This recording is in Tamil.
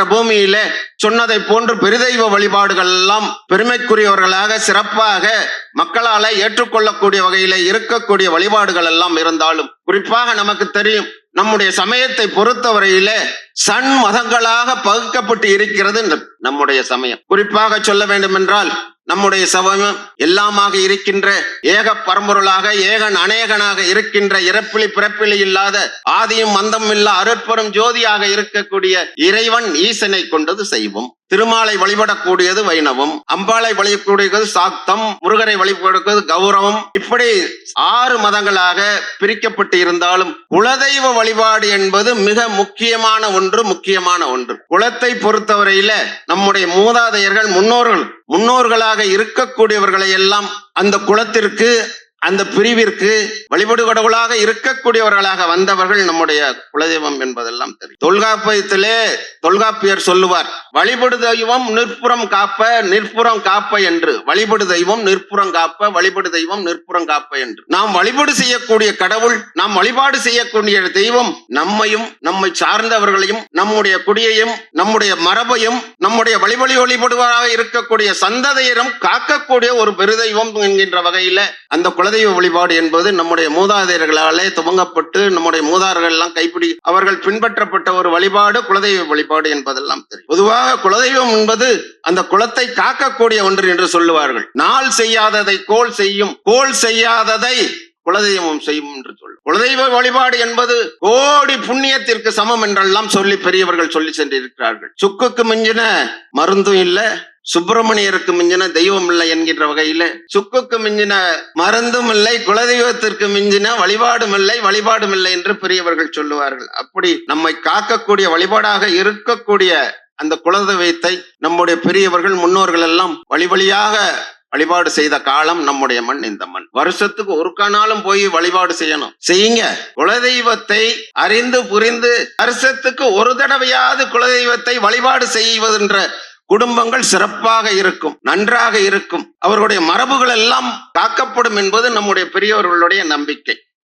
பூமியிலே சொன்னதை போன்று பெருதெய்வ வழிபாடுகள் எல்லாம் பெருமைக்குரியவர்களாக சிறப்பாக மக்களால ஏற்றுக்கொள்ளக்கூடிய வகையில இருக்கக்கூடிய வழிபாடுகள் எல்லாம் இருந்தாலும் குறிப்பாக நமக்கு தெரியும் நம்முடைய சமயத்தை பொறுத்தவரையில சன்மதங்களாக பகுக்கப்பட்டு இருக்கிறது நம்முடைய சமயம். குறிப்பாக சொல்ல வேண்டும் என்றால் நம்முடைய சமயம் எல்லாமாக இருக்கின்ற ஏக பரம்பொருளாக ஏகன் அநேகனாக இருக்கின்ற இறப்பிலி பிறப்பிலி இல்லாத ஆதியும் மந்தம் இல்லா அருட்பெரும் ஜோதியாக இருக்கக்கூடிய இறைவன் ஈசனை கொண்டது செய்வோம். திருமாலை வழிபடக்கூடியது வைணவம், அம்பாளை வழிபடக்கூடியது சாக்தம், முருகரை வழிபடக்கூடியது கௌரவம். இப்படி 6 மதங்களாக பிரிக்கப்பட்டு இருந்தாலும் குலதெய்வ வழிபாடு என்பது மிக முக்கியமான ஒன்று. குலத்தை பொறுத்தவரையில நம்முடைய மூதாதையர்கள் முன்னோர்களாக இருக்கக்கூடியவர்களை எல்லாம் அந்த குலத்திற்கு அந்த பிரிவிற்கு வழிபடு கடவுளாக இருக்கக்கூடியவர்களாக வந்தவர்கள் நம்முடைய குலதெய்வம் என்பதெல்லாம் தெரியும். தொல்காப்பியத்திலே தொல்காப்பியர் சொல்லுவார், வழிபடு தெய்வம் நிற்புறம் காப்ப என்று. வழிபடு தெய்வம் நிற்புறம் காப்ப, வழிபடு தெய்வம் நிற்புறம் காப்ப என்று. நாம் வழிபாடு செய்யக்கூடிய கடவுள், நாம் வழிபாடு செய்யக்கூடிய தெய்வம் நம்மையும் நம்மை சார்ந்தவர்களையும் நம்முடைய குடியையும் நம்முடைய மரபையும் நம்முடைய வழிபடுவராக இருக்கக்கூடிய சந்ததியரும் காக்கக்கூடிய ஒரு பெருதெய்வம் என்கின்ற வகையில அந்த குலதெய்வ வழிபாடு என்பது நம்முடைய மூதாதையர்களாலே துவங்கப்பட்டு நம்முடைய மூதாதையர்கள் எல்லாம் கைப்பிடி அவர்கள் பின்பற்றப்பட்ட ஒரு வழிபாடு குலதெய்வ வழிபாடு என்பதெல்லாம் தெரியும். பொதுவாக குலதெய்வம் என்பது அந்த குலத்தை காக்கக்கூடிய ஒன்று என்று சொல்லுவார்கள். நாள் செய்யாததை கோல் செய்யும், கோல் செய்யாததை குலதெய்வம் செய்யும் என்று சொல்லும். குலதெய்வ வழிபாடு என்பது கோடி புண்ணியத்திற்கு சமம் என்றெல்லாம் சொல்லி பெரியவர்கள் சொல்லி சென்றிருக்கிறார்கள். சுக்குக்கு மிஞ்சின மருந்தும் இல்ல, சுப்பிரமணியருக்கு மிஞ்சின தெய்வம் இல்லை என்கின்ற வகையில சுக்குக்கு மிஞ்சின மருந்தும் இல்லை, குலதெய்வத்திற்கு மிஞ்சின வழிபாடும் இல்லை என்று பெரியவர்கள் சொல்லுவார்கள். அப்படி நம்மை காக்கக்கூடிய வழிபாடாக இருக்கக்கூடிய அந்த குலதெய்வத்தை நம்முடைய பெரியவர்கள் முன்னோர்கள் எல்லாம் வழியாக வழிபாடு செய்த காலம் நம்முடைய மண். இந்த மண் வருஷத்துக்கு ஒரு காணாலும் போய் வழிபாடு செய்யுங்க. குலதெய்வத்தை அறிந்து புரிந்து வருஷத்துக்கு ஒரு தடவையாவது குலதெய்வத்தை வழிபாடு செய்வதென்ற குடும்பங்கள் சிறப்பாக இருக்கும், நன்றாக இருக்கும். அவர்களுடைய மரபுகள் எல்லாம் காக்கப்படும் என்பது நம்முடைய பெரியவர்களுடைய நம்பிக்கை.